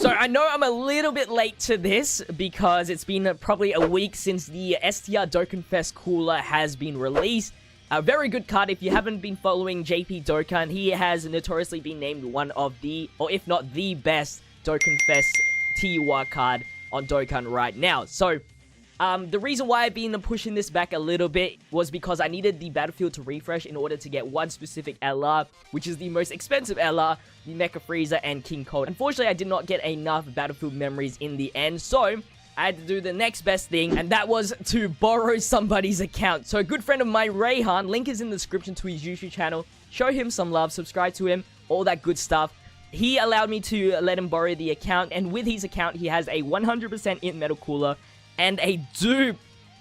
So I know I'm a little bit late to this because it's been probably a week since the STR Dokkan Fest cooler has been released. A very good card. If you haven't been following JP Dokkan, he has notoriously been named one of the, or if not the best Dokkan Fest TUR card on Dokkan right now. So the reason why I've been pushing this back a little bit was because I needed the battlefield to refresh in order to get one specific LR, which is the most expensive LR, the Mecha Frieza and King Cold. Unfortunately, I did not get enough battlefield memories in the end, so I had to do the next best thing, and that was to borrow somebody's account. So a good friend of mine, Rayhan, link is in the description to his YouTube channel. Show him some love, subscribe to him, all that good stuff. He allowed me to let him borrow the account, and with his account, he has a 100% Int Metal Cooler and a dupe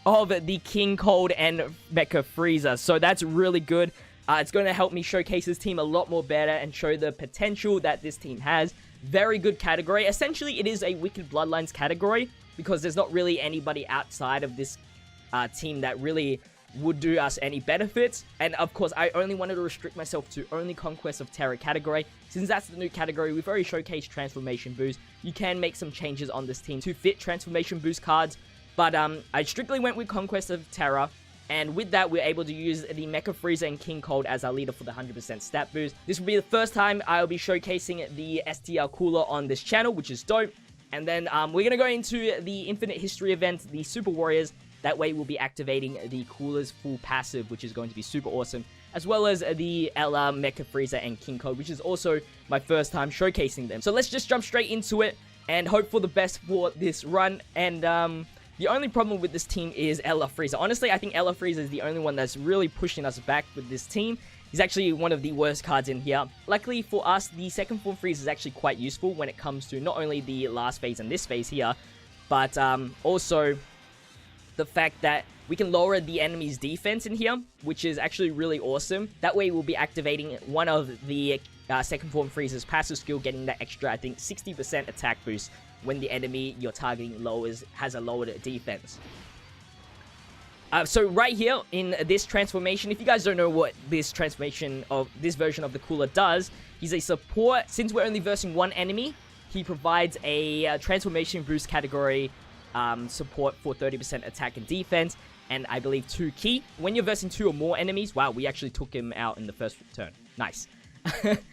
of the King Cold and Mecha Frieza. So that's really good. It's going to help me showcase this team a lot more better and show the potential that this team has. Very good category. Essentially, it is a Wicked Bloodlines category because there's not really anybody outside of this team that really would do us any benefits. And of course, I only wanted to restrict myself to only Conquest of Terra category. Since that's the new category, we've already showcased Transformation Boost. You can make some changes on this team to fit Transformation Boost cards. But I strictly went with Conquest of Terra, and with that, we're able to use the Mecha Frieza and King Cold as our leader for the 100% stat boost. This will be the first time I'll be showcasing the STR Cooler on this channel, which is dope. And then we're going to go into the Infinite History event, the Super Warriors. That way, we'll be activating the Cooler's full passive, which is going to be super awesome, as well as the LR, Mecha Frieza, and King Cold, which is also my first time showcasing them. So let's just jump straight into it and hope for the best for this run. And the only problem with this team is LR Frieza. Honestly, I think LR Frieza is the only one that's really pushing us back with this team. He's actually one of the worst cards in here. Luckily for us, the second form Frieza is actually quite useful when it comes to not only the last phase and this phase here, but also the fact that we can lower the enemy's defense in here, which is actually really awesome. That way, we'll be activating one of the second form Frieza's passive skill, getting that extra, I think, 60% attack boost when the enemy you're targeting has a lowered defense. So right here in this transformation, if you guys don't know what this transformation of this version of the cooler does, he's a support. Since we're only versing one enemy, he provides a transformation boost category support for 30% attack and defense, and I believe 2 key. When you're versing 2 or more enemies, wow, we actually took him out in the first turn. Nice.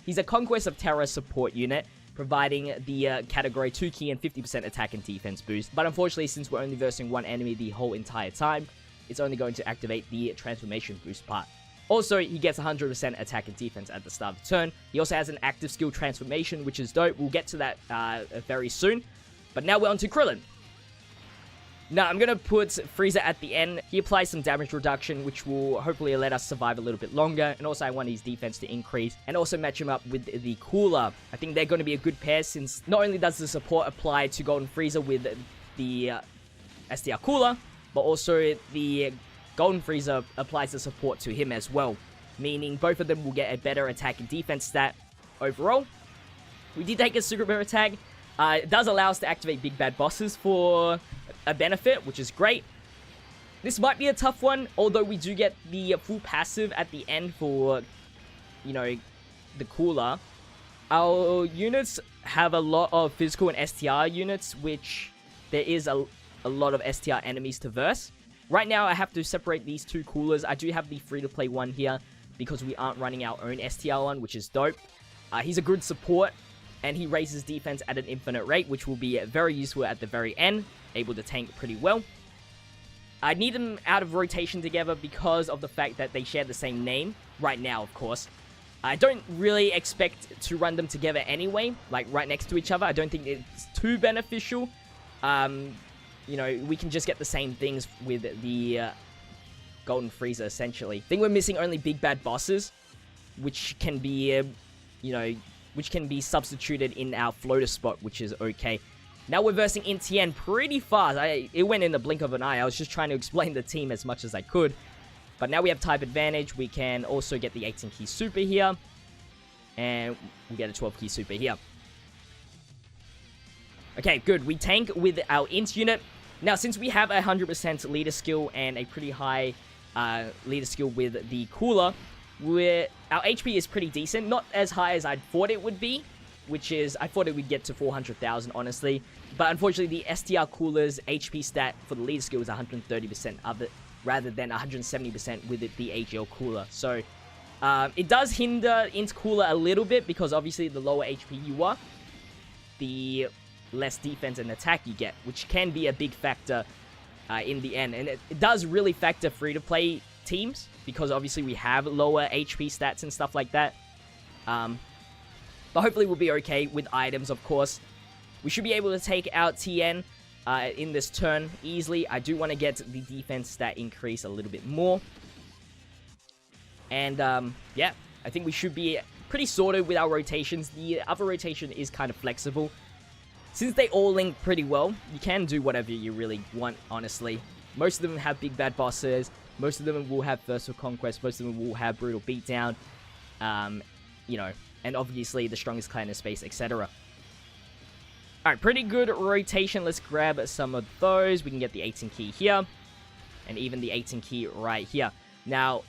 He's a Conquest of Terra support unit, providing the category 2 key and 50% attack and defense boost. But unfortunately, since we're only versing one enemy the whole entire time, it's only going to activate the transformation boost part. Also, he gets 100% attack and defense at the start of the turn. He also has an active skill transformation, which is dope. We'll get to that very soon. But now we're on to Krillin. Now, I'm going to put Frieza at the end. He applies some damage reduction, which will hopefully let us survive a little bit longer. And also, I want his defense to increase. And also match him up with the Cooler. I think they're going to be a good pair, since not only does the support apply to Golden Frieza with the STR Cooler, but also the Golden Frieza applies the support to him as well. Meaning both of them will get a better attack and defense stat overall. We did take a Super Bear attack. It does allow us to activate Big Bad Bosses for a benefit, which is great. This might be a tough one, although we do get the full passive at the end for, you know, the Cooler. Our units have a lot of physical and STR units, which there is a lot of STR enemies to verse. Right now, I have to separate these 2 Coolers. I do have the free-to-play one here because we aren't running our own STR one, which is dope. He's a good support, and he raises defense at an infinite rate, which will be very useful at the very end, able to tank pretty well. I need them out of rotation together because of the fact that they share the same name, right now, of course. I don't really expect to run them together anyway, like right next to each other. I don't think it's too beneficial. You know, we can just get the same things with the Golden Frieza, essentially. I think we're missing only Big Bad Bosses, which can be, you know, which can be substituted in our floater spot, which is okay. Now we're versing Intien pretty fast. It went in the blink of an eye. I was just trying to explain the team as much as I could. But now we have type advantage. We can also get the 18 key super here. And we get a 12 key super here. Okay, good. We tank with our Int unit. Now, since we have a 100% leader skill and a pretty high leader skill with the Cooler, our HP is pretty decent. Not as high as I thought it would be, which is, I thought it would get to 400,000, honestly. But unfortunately, the STR Cooler's HP stat for the leader skill is 130% of it, rather than 170% with it, the AGL Cooler. So, it does hinder Int Cooler a little bit, because obviously the lower HP you are, the less defense and attack you get, which can be a big factor in the end. And it does really factor free-to-play teams, because obviously we have lower HP stats and stuff like that. But hopefully we'll be okay with items, of course. We should be able to take out TN in this turn easily. I do want to get the defense stat increase a little bit more. And, yeah, I think we should be pretty sorted with our rotations. The other rotation is kind of flexible. Since they all link pretty well, you can do whatever you really want, honestly. Most of them have big bad bosses. Most of them will have F2P Conquest. Most of them will have Brutal Beatdown. You know, and obviously the strongest clan in space, etc. Alright, pretty good rotation. Let's grab some of those. We can get the 18 key here. And even the 18 key right here. Now,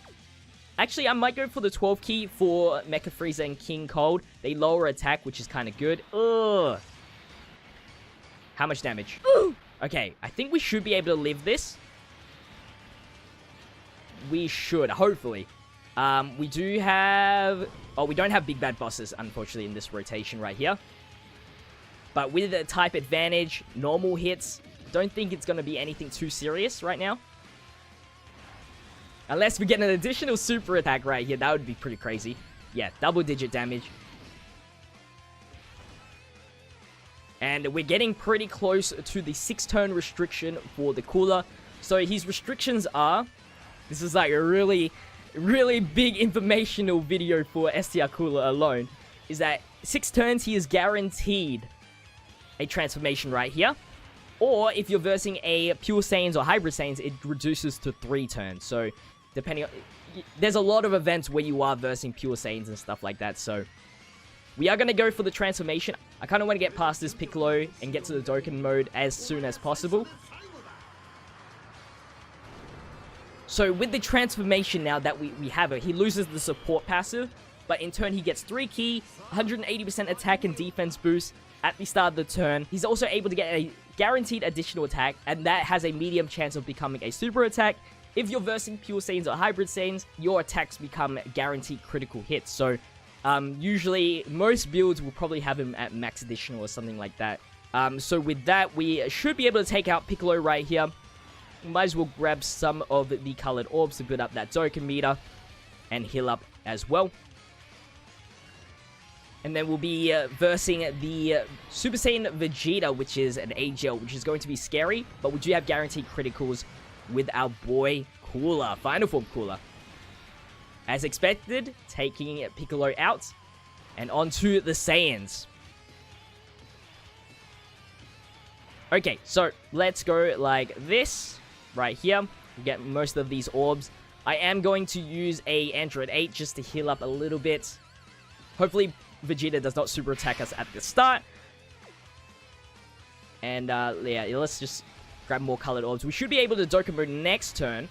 actually, I might go for the 12 key for Mecha Frieza and King Cold. They lower attack, which is kind of good. Ugh. How much damage? Ooh. Okay, I think we should be able to live this. We should, hopefully. We do have... Oh, we don't have big bad bosses, unfortunately, in this rotation right here. But with the type advantage, normal hits, don't think it's going to be anything too serious right now. Unless we get an additional super attack right here, that would be pretty crazy. Yeah, double-digit damage. And we're getting pretty close to the 6-turn restriction for the Cooler. So his restrictions are... This is like a really big informational video for STR Cooler alone. Is that 6 turns he is guaranteed a transformation right here. Or if you're versing a Pure Saiyans or Hybrid Saiyans, it reduces to 3 turns. So depending on... There's a lot of events where you are versing Pure Saiyans and stuff like that. So we are going to go for the transformation. I kind of want to get past this Piccolo and get to the Dokkan mode as soon as possible. So with the transformation now that we have it, he loses the support passive, but in turn he gets 3 key, 180% attack and defense boost at the start of the turn. He's also able to get a guaranteed additional attack, and that has a medium chance of becoming a super attack. If you're versing Pure Saiyans or Hybrid Saiyans, your attacks become guaranteed critical hits. So usually most builds will probably have him at max additional or something like that. So with that, we should be able to take out Piccolo right here. Might as well grab some of the colored orbs to build up that Dokkan meter and heal up as well. And then we'll be versing the Super Saiyan Vegeta, which is an AGL, which is going to be scary, but we do have guaranteed criticals with our boy Cooler, Final Form Cooler. As expected, taking Piccolo out and onto the Saiyans. Okay, so let's go like this. Right here, we get most of these orbs. I am going to use a Android 8 just to heal up a little bit. Hopefully, Vegeta does not super attack us at the start. And, yeah, let's just grab more colored orbs. We should be able to Dokkan mode next turn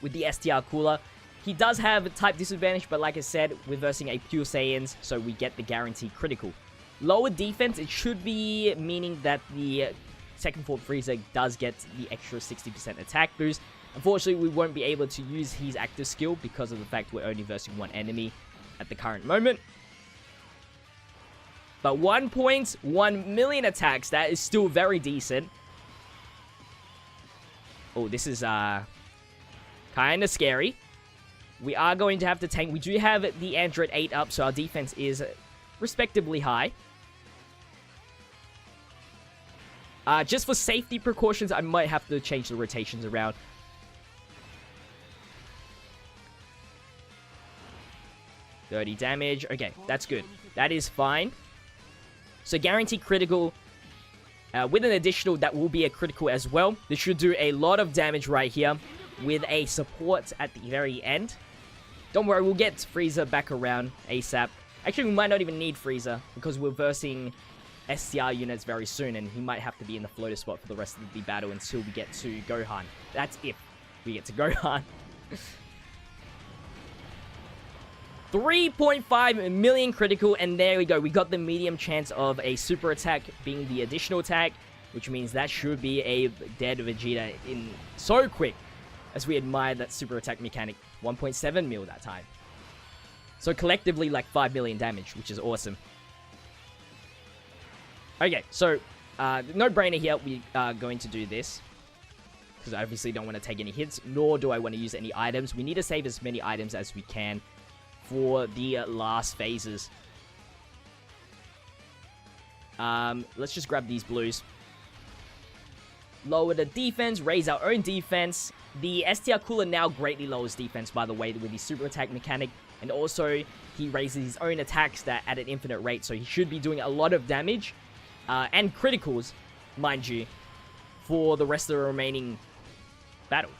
with the STR Cooler. He does have a type disadvantage, but like I said, we're versing a Pure Saiyans, so we get the guaranteed critical. Lower defense, it should be meaning that the second form Frieza does get the extra 60% attack boost. Unfortunately, we won't be able to use his active skill because of the fact we're only versing one enemy at the current moment. But 1.1 million attacks, that is still very decent. Oh, this is kind of scary. We are going to have to tank. We do have the Android 8 up, so our defense is respectively high. Just for safety precautions, I might have to change the rotations around. $30 damage. Okay, that's good. That is fine. So guaranteed critical. With an additional, that will be a critical as well. This should do a lot of damage right here with a support at the very end. Don't worry, we'll get Frieza back around ASAP. Actually, we might not even need Frieza because we're versing STR units very soon, and he might have to be in the floater spot for the rest of the battle until we get to Gohan. That's if we get to Gohan. 3.5 million critical, and there we go. We got the medium chance of a super attack being the additional attack, which means that should be a dead Vegeta in so quick, as we admire that super attack mechanic. 1.7 mil that time. So collectively, like 5 million damage, which is awesome. Okay, so no-brainer here. We are going to do this, because I obviously don't want to take any hits, nor do I want to use any items. We need to save as many items as we can for the last phases. Let's just grab these blues. Lower the defense, raise our own defense. The STR Cooler now greatly lowers defense, by the way, with the super attack mechanic. And also, he raises his own attacks that at an infinite rate, so he should be doing a lot of damage. And criticals, mind you, for the rest of the remaining battle.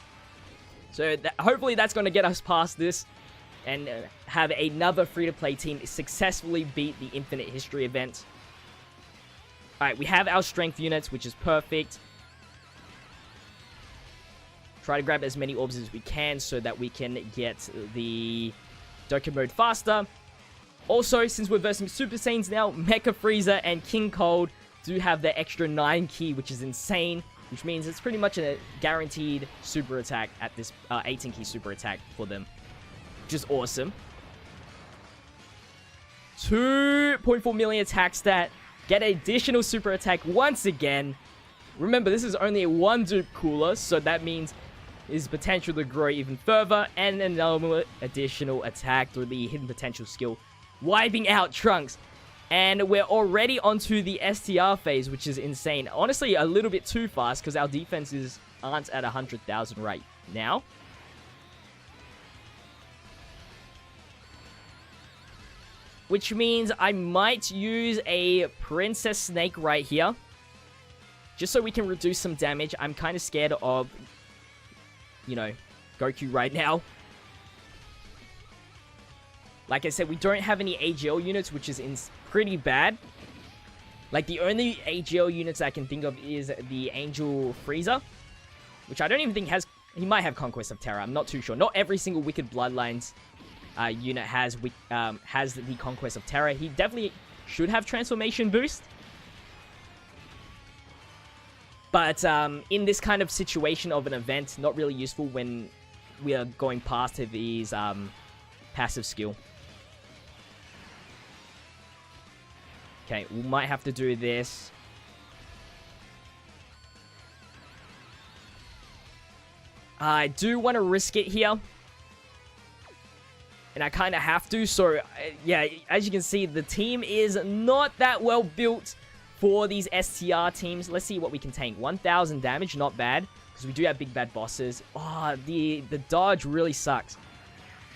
So hopefully that's going to get us past this and have another free-to-play team successfully beat the Infinite History event. Alright, we have our strength units, which is perfect. Try to grab as many orbs as we can so that we can get the Dokkan mode faster. Also, since we're versing Super Saiyans now, Mecha Frieza and King Cold do have the extra 9 ki, which is insane. Which means it's pretty much a guaranteed super attack at this 18 ki super attack for them. Which is awesome. 2.4 million attack stat. Get additional super attack once again. Remember, this is only a 1-dupe cooler, so that means his potential to grow even further. And another additional attack through the hidden potential skill. Wiping out Trunks. And we're already onto the STR phase, which is insane. Honestly, a little bit too fast, because our defenses aren't at 100,000 right now. Which means I might use a Princess Snake right here. Just so we can reduce some damage. I'm kind of scared of, you know, Goku right now. Like I said, we don't have any AGL units, which is pretty bad. Like, the only AGL units I can think of is the Angel Frieza, which I don't even think has... He might have Conquest of Terra. I'm not too sure. Not every single Wicked Bloodlines unit has the Conquest of Terra. He definitely should have Transformation Boost. But in this kind of situation of an event, not really useful when we are going past his passive skill. Okay, we might have to do this. I do want to risk it here. And I kind of have to, so yeah, as you can see, the team is not that well built for these STR teams. Let's see what we can tank. 1,000 damage, not bad, because we do have big bad bosses. Oh, the dodge really sucks.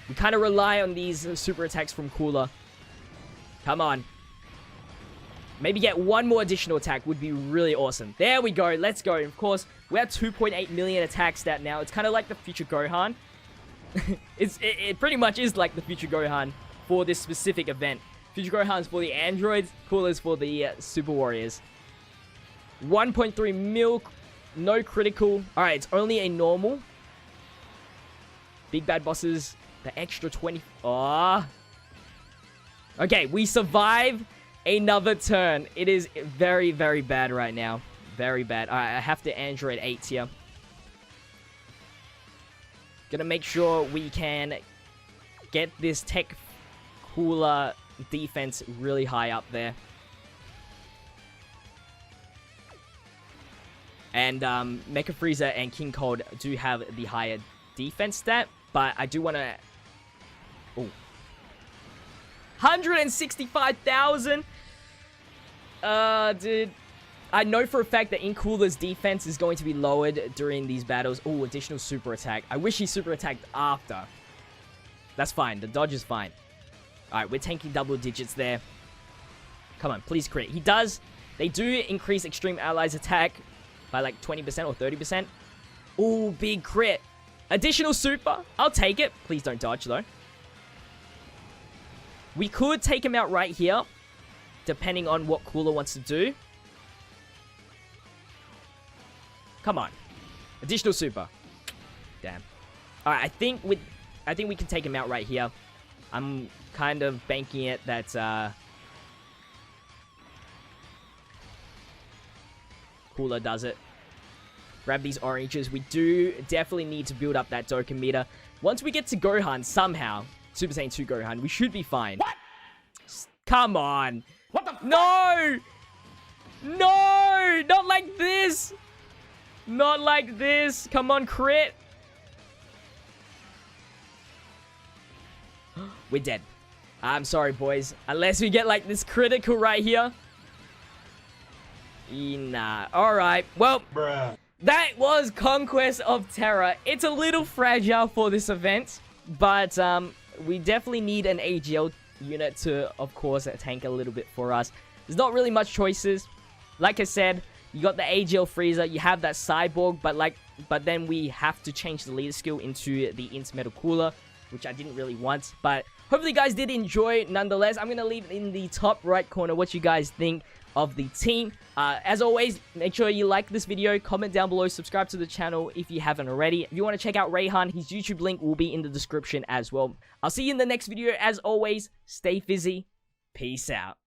We kind of rely on these super attacks from Cooler. Come on. Maybe get one more additional attack would be really awesome. There we go. Let's go. Of course, we're at 2.8 million attack stat now. It's kind of like the future Gohan. It pretty much is like the future Gohan for this specific event. Future Gohan's for the androids. Cooler's for the Super Warriors. 1.3 mil. No critical. Alright, it's only a normal. Big bad bosses. The extra 20. Oh. Okay, we survive another turn. It is very, very bad right now. Very bad. Alright, I have to Android 8 here. Gonna make sure we can get this Tech Cooler defense really high up there. And Mecha Frieza and King Cold do have the higher defense stat, but I do want to... Oh. 165,000! Dude. I know for a fact that in Cooler's defense is going to be lowered during these battles. Oh, additional super attack. I wish he super attacked after. That's fine. The dodge is fine. Alright, we're tanking double digits there. Come on, please crit. He does. They do increase Extreme Allies attack by like 20% or 30%. Oh, big crit. Additional super. I'll take it. Please don't dodge, though. We could take him out right here, depending on what Cooler wants to do. Come on. Additional super. Damn. Alright, I think we can take him out right here. I'm kind of banking it that Cooler does it. Grab these oranges. We do definitely need to build up that Dokkan meter. Once we get to Gohan, somehow, Super Saiyan 2 Gohan, we should be fine. What? Come on. What the fuck? No! No! Not like this! Not like this. Come on, crit. We're dead. I'm sorry, boys. Unless we get, like, this critical right here. Nah. Alright. Well, Bruh. That was Conquest of Terra. It's a little fragile for this event, but we definitely need an AGL unit to, of course, tank a little bit for us. There's not really much choices. Like I said, you got the AGL Freezer, you have that Cyborg, but then we have to change the leader skill into the Intermetal Cooler, which I didn't really want. But hopefully you guys did enjoy nonetheless. I'm going to leave in the top right corner what you guys think of the team. As always, make sure you like this video, comment down below, subscribe to the channel if you haven't already. If you want to check out Rayhan, his YouTube link will be in the description as well. I'll see you in the next video. As always, stay fizzy. Peace out.